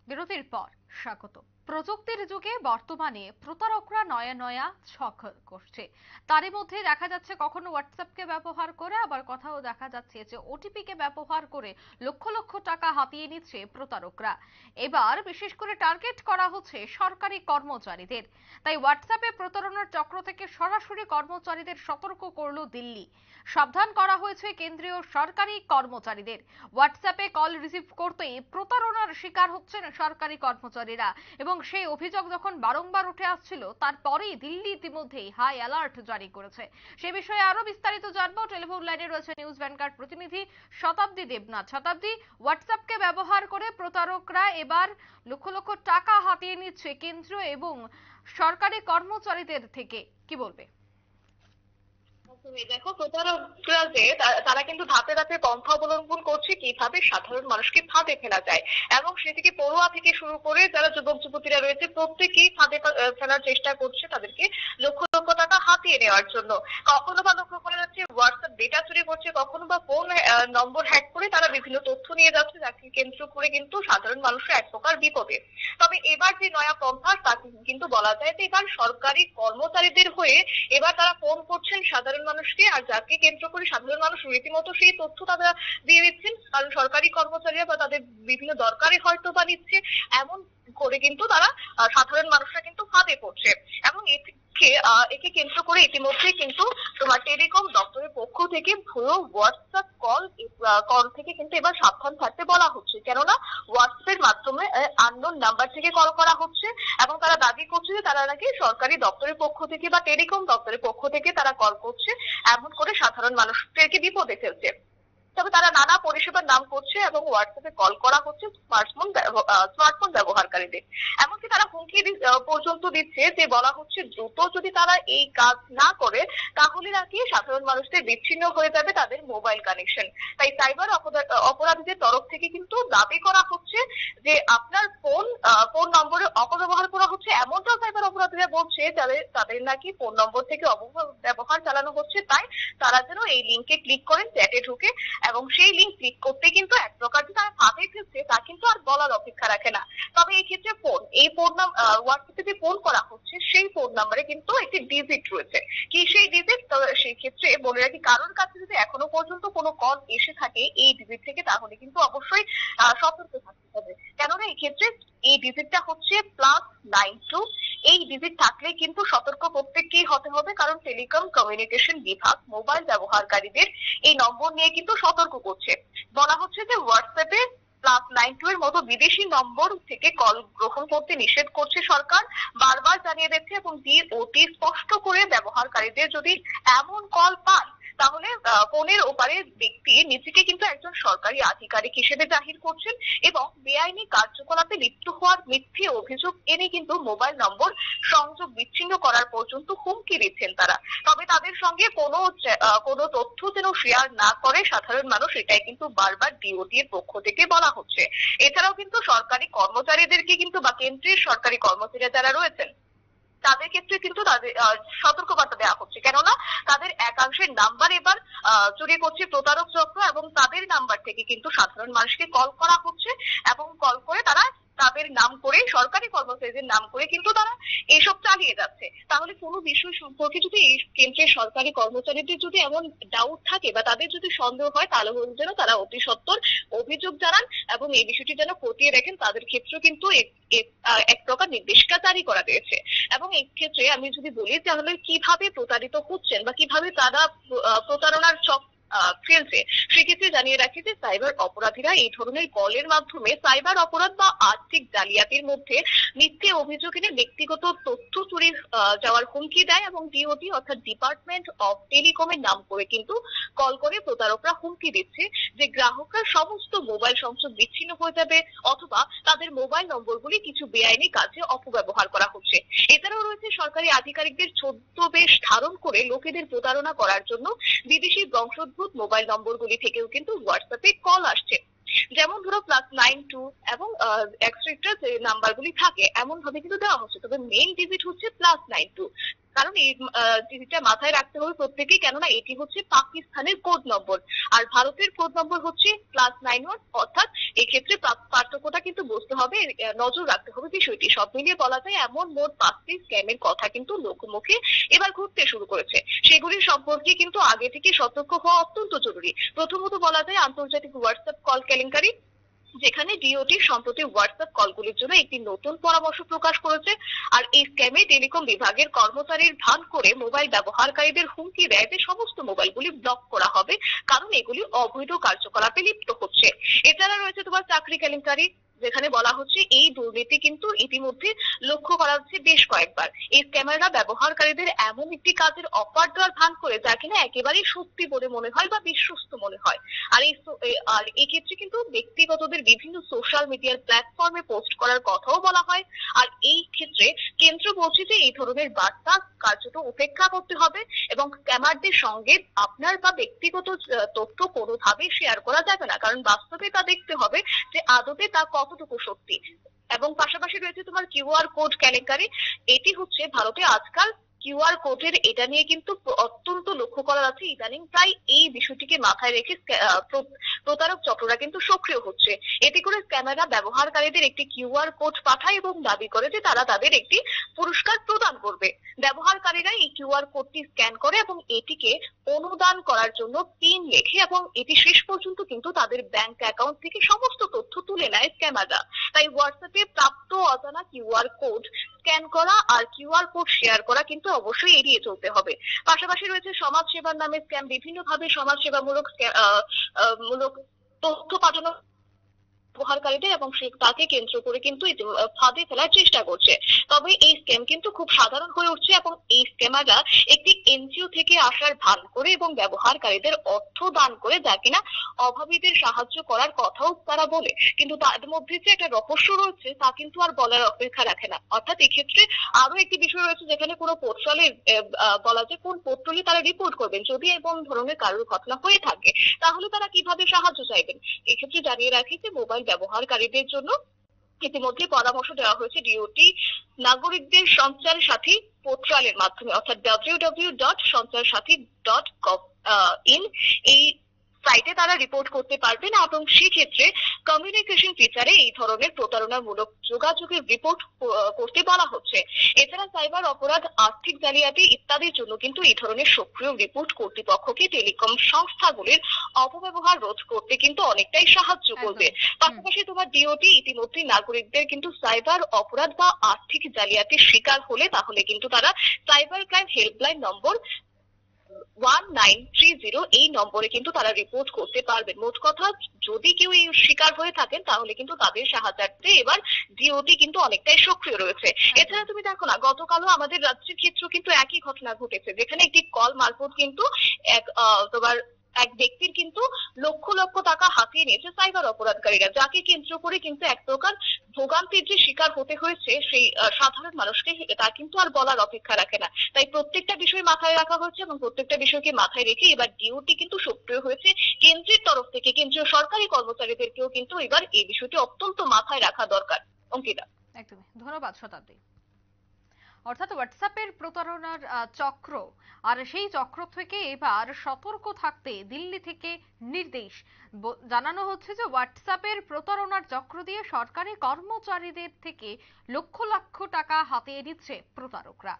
বিরতির পর স্বাগত। প্রযুক্তির যুগে বর্তমানে প্রতারকরা নয়া নয়া ছক করছে। তারই মধ্যে দেখা যাচ্ছে কখনো হোয়াটসঅ্যাপকে ব্যবহার করে, আবার কথাও দেখা যাচ্ছে যে ওটিপি কে ব্যবহার করে লক্ষ লক্ষ টাকা হাতিয়ে নিচ্ছে প্রতারকরা। এবার বিশেষ করে টার্গেট করা হচ্ছে সরকারি কর্মচারীদের। তাই হোয়াটসঅ্যাপে প্রতারণার চক্র থেকে সরাসরি কর্মচারীদের সতর্ক করলো দিল্লি। সাবধান করা হয়েছে কেন্দ্রীয় সরকারি কর্মচারীদের। হোয়াটসঅ্যাপে কল রিসিভ করতেই প্রতারণার শিকার হচ্ছেন সরকারি কর্মচারীরা, এবং সেই অভিযোগ যখন বারংবার উঠে আসছিল, তারপরেই দিল্লি ইতিমধ্যেই হাই অ্যালার্ট জারি করেছে। সে বিষয়ে আরো বিস্তারিত জানবো। টেলিফোন লাইনে রয়েছে নিউজ ভ্যানগার্ড প্রতিনিধি শতাব্দী দেবনাথ। শতাব্দী, হোয়াটসঅ্যাপকে ব্যবহার করে প্রতারকরা এবার লক্ষ লক্ষ টাকা হাতিয়ে নিচ্ছে কেন্দ্র এবং সরকারি কর্মচারীদের থেকে, কি বলবে? তুমি দেখো, প্রতারকরা যে তারা কিন্তু ধাপে ধাপে পন্থা অবলম্বন করছে কিভাবে সাধারণ মানুষকে ফাঁদে ফেলা যায়, এবং সে থেকে পড়ুয়া থেকে শুরু করে যারা যুবক যুবতীরা রয়েছে প্রত্যেকেই ফাঁদে ফেলার চেষ্টা করছে তাদেরকে লক্ষ লক্ষ টাকা হাতিয়ে নেওয়ার জন্য। কখনো বা লক্ষ্য করা যাচ্ছে হোয়াটসঅ্যাপ ডেটা চুরি করছে, কখনো বা ফোন নম্বর হ্যাক করে তারা বিভিন্ন তথ্য নিয়ে যাচ্ছে, যাকে কেন্দ্র করে কিন্তু সাধারণ মানুষের এক প্রকার বিপদে। তবে এবার যে নয়া পন্থা তাকে কিন্তু বলা যায় যে এবার সরকারি কর্মচারীদের হয়ে এবার তারা ফোন করছেন সাধারণ মানুষকে, আর যাকে কেন্দ্র করে সাধারণ মানুষ রীতিমতো সেই তথ্য তারা দিয়ে দিচ্ছেন, কারণ সরকারি কর্মচারীরা বা তাদের বিভিন্ন দরকারে হয়তো বা নিচ্ছে, এমন করে কিন্তু তারা সাধারণ মানুষরা কিন্তু ফাঁদে পড়ছে। এবং একে কেন্দ্র করে ইতিমধ্যে কিন্তু তোমার টেলিকম দপ্তরের পক্ষ থেকে ভুয়ো হোয়াটসঅ্যাপ কল থেকে কিন্তু এবার সাবধান থাকতে বলা হচ্ছে, কেননা হোয়াটসঅ্যাপের মাধ্যমে আননোন নাম্বার থেকে কল করা হচ্ছে, এবং তারা দাবি করছে যে তারা নাকি সরকারি দপ্তরের পক্ষ থেকে বা টেলিকম দপ্তরের পক্ষ থেকে তারা কল করছে, এমন করে সাধারণ মানুষদেরকে বিপদে ফেলছে। তবে তারা নানা পরিষেবার নাম করছে এবং হোয়াটসঅ্যাপে কল করা হচ্ছে স্মার্টফোন ব্যবহারকারীদের। এমনকি তারা হুমকি পর্যন্ত দিচ্ছে, যে বলা হচ্ছে দ্রুত যদি তারা এই কাজ না করে তাহলে নাকি সাধারণ মানুষদের বিচ্ছিন্ন হয়ে যাবে তাদের মোবাইল কানেকশন। তাই সাইবার অপরাধীদের তরফ থেকে কিন্তু দাবি করা হচ্ছে যে আপনার ফোন নম্বরে অপব্যবহার করা হচ্ছে, এমনটাও সাইবার অপরাধীরা বলছে তাদের নাকি ফোন নম্বর থেকে অপব্যবহার চালানো হচ্ছে। তাই তারা যেন এই লিঙ্কে ক্লিক করেন চ্যাটে ঢুকে, এবং সেই লিঙ্ক ক্লিক করতে কিন্তু এক প্রকার যে তারা ফাঁদে ফেলছে তা কিন্তু আর বলার অপেক্ষা রাখে না। তবে এই ক্ষেত্রে হোয়াটসঅ্যাপে যে ফোন করা হচ্ছে সেই ফোন নাম্বারে কিন্তু একটি ডিজিট রয়েছে। কি সেই ডিজিট? সেই ক্ষেত্রে বলে রাখি, কারোর কাছে যদি এখনো পর্যন্ত কোনো কল এসে থাকে এই ডিজিট থেকে, তাহলে কিন্তু অবশ্যই সতর্ক থাকতে হবে, কেননা এই ক্ষেত্রে এই ডিজিটটা হচ্ছে +92। এই ডিজিট থাকলে কিন্তু সতর্ক প্রত্যেককেই হতে হবে, কারণ টেলিকম কমিউনিকেশন বিভাগ মোবাইল ব্যবহারকারীদের এই নম্বর নিয়ে কিন্তু সতর্ক করছে। বলা হচ্ছে যে হোয়াটসঅ্যাপে +92 এর মতো বিদেশি নম্বর থেকে কল গ্রহণ করতে নিষেধ করছে সরকার, বারবার জানিয়ে দিচ্ছে, এবং ডিওটি স্পষ্ট করে ব্যবহারকারীদের যদি এমন কল পান তাহলে ফোনের ওপারে ব্যক্তি নিজেকে কিন্তু একজন সরকারি আধিকারিক হিসেবে জাহির করছেন, এবং বেআইনি কার্যকলাপে লিপ্ত হওয়ার মিথ্যে অভিযোগ এনে কিন্তু মোবাইল নম্বর সংযোগ বিচ্ছিন্ন করার পর্যন্ত হুমকি দিচ্ছেন তারা। তবে তাদের সঙ্গে কোনো তথ্য যেন শেয়ার না করে সাধারণ মানুষ, এটাই কিন্তু বারবার ডিওটি এর পক্ষ থেকে বলা হচ্ছে। এছাড়াও কিন্তু সরকারি কর্মচারীদেরকে কিন্তু বা কেন্দ্রের সরকারি কর্মচারীরা যারা রয়েছেন তাদের ক্ষেত্রে কিন্তু তাদের সতর্কবার্তা দেওয়া হচ্ছে, কেননা তাদের একাংশের নাম্বার এবার চুরি করছে প্রতারক চক্র, এবং তাদের নাম্বার থেকে কিন্তু সাধারণ মানুষকে কল করা হচ্ছে, এবং কল করে তারা তাদের নাম করে সরকারি কর্মচারীদের নাম করে কিন্তু তারা এসব চালিয়ে যাচ্ছে। তাহলে কোনো বিষয় সম্পর্কে যদি এই কেন্দ্রের সরকারি কর্মচারীদের যদি এমন ডাউট থাকে বা তাদের যদি সন্দেহ হয়, তাহলে যেন তারা অতি সত্বর অভিযোগ জানান, এবং এই বিষয়টি যেন খতিয়ে দেখেন। তাদের ক্ষেত্রেও কিন্তু এক প্রকার নির্দেশিকা জারি করা হয়েছে। এবং এই ক্ষেত্রে আমি যদি বলি তাহলে কিভাবে প্রতারিত হচ্ছেন বা কিভাবে তারা প্রতারণার ফেলছে, সেক্ষেত্রে জানিয়ে রাখি যে সাইবার অপরাধীরা এই ধরনের কলের মাধ্যমে সাইবার অপরাধ বা আর্থিক জালিয়াতির মধ্যে মিথ্যে অভিযোগ এনে ব্যক্তিগত তথ্য চুরি যাওয়ার হুমকি দেয়, এবং ডিওটি অর্থাৎ ডিপার্টমেন্ট অফ টেলিকমের নাম করে কিন্তু কল করে প্রতারকরা হুমকি দিচ্ছে যে গ্রাহকরা সমস্ত মোবাইল সংযোগ বিচ্ছিন্ন হয়ে যাবে, অথবা তাদের মোবাইল নম্বরগুলি কিছু বেআইনি কাজে অপব্যবহার করা হচ্ছে। এছাড়াও রয়েছে সরকারি আধিকারিকদের ছদ্মবেশ ধারণ করে লোকেদের প্রতারণা করার জন্য বিদেশি বংশোদ্ভূত মোবাইল নম্বরগুলি থেকেও কিন্তু হোয়াটসঅ্যাপে কল আসছে। যেমন ধরো +92 এবং এক্সট্রা যে নাম্বারগুলি থাকে এমন ভাবে কিন্তু দেওয়া হচ্ছে, তবে মেইন ডিজিট হচ্ছে +92। কারণ এই জিনিসটা মাথায় রাখতে হবে প্রত্যেকেই, কেননা এটি হচ্ছে পাকিস্তানের কোড নম্বর আর ভারতের কোড নম্বর হচ্ছে +91, অর্থাৎ এক্ষেত্রে পার্থক্যটা কিন্তু বুঝতে হবে, নজর রাখতে হবে বিষয়টি। সব মিলিয়ে বলা যায় এমন মোট 5টি স্ক্যামের কথা কিন্তু লোকমুখে এবার ঘুরতে শুরু করেছে। সেগুলির সম্পর্কে কিন্তু আগে থেকে সতর্ক হওয়া অত্যন্ত জরুরি। প্রথমত বলা যায় আন্তর্জাতিক হোয়াটসঅ্যাপ কল কেলেঙ্কারি, যেখানে ডিওটি সম্প্রতি হোয়াটসঅ্যাপ কলগুলির জন্য একটি নতুন পরামর্শ প্রকাশ করেছে। আর এই স্ক্যামে টেলিকম বিভাগের কর্মচারীর ভান করে মোবাইল ব্যবহারকারীদের হুমকি দেয় যে সমস্ত মোবাইলগুলি ব্লক করা হবে, কারণ এগুলি অবৈধ কার্যকলাপে লিপ্ত হচ্ছে। এছাড়া রয়েছে তোমার চাকরি কেলেঙ্কারি, যেখানে বলা হচ্ছে এই দুর্নীতি কিন্তু ইতিমধ্যে লক্ষ্য করা হচ্ছে বেশ কয়েকবার। এই স্ক্যামাররা ব্যবহারকারীদের এমন একটি কাজের অফার দেওয়ার ভান করে যা কিনা একেবারেই সত্যি বলে মনে হয় বা বিশ্বস্ত মনে হয়। আর এই ক্ষেত্রে কিন্তু ব্যক্তিগতদের বিভিন্ন সোশ্যাল মিডিয়ার প্ল্যাটফর্মে পোস্ট করার কথাও বলা হয়। আর এই ক্ষেত্রে কেন্দ্র বলছে যে এই ধরনের বার্তা কার্যত উপেক্ষা করতে হবে এবং স্ক্যামারদের সঙ্গে আপনার বা ব্যক্তিগত তথ্য কোনোভাবেই শেয়ার করা যাবে না, কারণ বাস্তবে তা দেখতে হবে যে আদতে তা কতটুকু সত্যি। এবং পাশাপাশি রয়েছে তোমার কিউআর কোড কেলেঙ্কারি। এটি হচ্ছে ভারতে আজকাল কিউআর কোডের, এটা নিয়ে কিন্তু অত্যন্ত লক্ষ্য করা যাচ্ছে ইদানিং প্রায় এই বিষয়টিকে মাথায় রেখে প্রতারক চক্ররা কিন্তু সক্রিয় হচ্ছে। এতে করে স্ক্যামাররা ব্যবহারকারীদের একটি কিউআর কোড পাঠায় এবং দাবি করে যে তারা তাদের একটি পুরস্কার প্রদান করবে। ব্যবহারকারীরা এই কিউআর কোডটি স্ক্যান করে এবং এটিকে অনুদান করার জন্য পিন লেখে এবং এটি শেষ পর্যন্ত কিন্তু তাদের ব্যাংক অ্যাকাউন্ট থেকে সমস্ত তথ্য তুলে নেয় স্ক্যামাররা। তাই হোয়াটসঅ্যাপে প্রাপ্ত অজানা কিউআর কোড স্ক্যান করা আর কিউআর কোড শেয়ার করা কিন্তু অবশ্যই এড়িয়ে চলতে হবে। পাশাপাশি রয়েছে সমাজ সেবার নামে স্ক্যাম, বিভিন্নভাবে সমাজ সেবামূলক মূলক তথ্য পাঠানো ব্যবহারকারীদের এবং তাকে কেন্দ্র করে কিন্তু ফাঁদে ফেলার চেষ্টা করছে। তবে এই স্ক্যাম কিন্তু খুব সাধারণ হয়ে উঠছে এবং এই স্ক্যামাররা একটি এনজিও থেকে আসার ভান করে এবং ব্যবহারকারীদের অর্থ দান করে যা কিনা অভাবীদের সাহায্য করার কথাও তারা বলে, কিন্তু তার মধ্যে যে একটা রহস্য রয়েছে তা কিন্তু আর বলার অপেক্ষা রাখে না। অর্থাৎ এক্ষেত্রে আরো একটি বিষয় রয়েছে, যেখানে কোনো পোর্টালে বলা যায় কোন পোর্টালে তারা রিপোর্ট করবেন যদি এমন ধরনের কারোর ঘটনা হয়ে থাকে, তাহলে তারা কিভাবে সাহায্য চাইবেন। এক্ষেত্রে জানিয়ে রাখি যে মোবাইল ব্যবহারকারীদের জন্য ইতিমধ্যে পরামর্শ দেওয়া হয়েছে ডিওটি নাগরিকদের সঞ্চার সাথী পোর্টালের মাধ্যমে, অর্থাৎ www.sancharsathi.gov.in এই সাইটে তারা রিপোর্ট করতে পারবেন এবং সেক্ষেত্রে কমিউনিকেশন ফিচারে এই ধরনের প্রতারণামূলক যোগাযোগের রিপোর্ট করতে বলা হচ্ছে। এছাড়া সাইবার অপরাধ, আর্থিক জালিয়াতি ইত্যাদির জন্য কিন্তু এই ধরনের সক্রিয় রিপোর্ট কর্তৃপক্ষকে টেলিকম সংস্থাগুলির অপব্যবহার রোধ করতে কিন্তু অনেকটাই সাহায্য করবে। পাশাপাশি তোমার ডিওটি ইতিমধ্যে নাগরিকদের কিন্তু সাইবার অপরাধ বা আর্থিক জালিয়াতির শিকার হলে তাহলে কিন্তু তারা সাইবার ক্রাইম হেল্পলাইন নম্বর 1930 এই নম্বরে কিন্তু তারা রিপোর্ট করতে পারবেন। মোট কথা, যদি কেউ এই শিকার হয়ে থাকেন তাহলে কিন্তু তাদের সাহায্যার্থে এবার ডিওটি কিন্তু অনেকটাই সক্রিয় রয়েছে। এছাড়া তুমি দেখো না, গতকালও আমাদের রাজ্যের ক্ষেত্রেও কিন্তু একই ঘটনা ঘটেছে, যেখানে একটি কল মারফত কিন্তু তোমার এক ব্যক্তির কিন্তু লক্ষ লক্ষ টাকা হাতিয়ে নিয়েছে সাইবার অপরাধকারীরা, যাকে কেন্দ্র করে কিন্তু এক প্রকার ভোগান্তির যে শিকার হতে হয়েছে সেই সাধারণ মানুষকে, তা কিন্তু আর বলার অপেক্ষা রাখে না। তাই প্রত্যেকটা বিষয় মাথায় রাখা হচ্ছে এবং প্রত্যেকটা বিষয়কে মাথায় রেখে এবার ডিওটি কিন্তু সক্রিয় হয়েছে। কেন্দ্রের তরফ থেকে কেন্দ্রীয় সরকারি কর্মচারীদেরকেও কিন্তু এবার এই বিষয়টি অত্যন্ত মাথায় রাখা দরকার। অঙ্কিতা, একদমই ধন্যবাদ শতাব্দী। অর্থাৎ হোয়াটসঅ্যাপের প্রতারণার চক্র, আর সেই চক্র থেকে এবার সতর্ক থাকতে দিল্লি থেকে নির্দেশ জানানো হচ্ছে যে হোয়াটসঅ্যাপের প্রতারণার চক্র দিয়ে সরকারি কর্মচারীদের থেকে লক্ষ লক্ষ টাকা হাতিয়ে নিচ্ছে প্রতারকরা।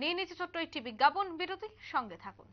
নিয়ে নিচ্ছে ছোট্ট একটি বিজ্ঞাপন বিরতি, সঙ্গে থাকুন।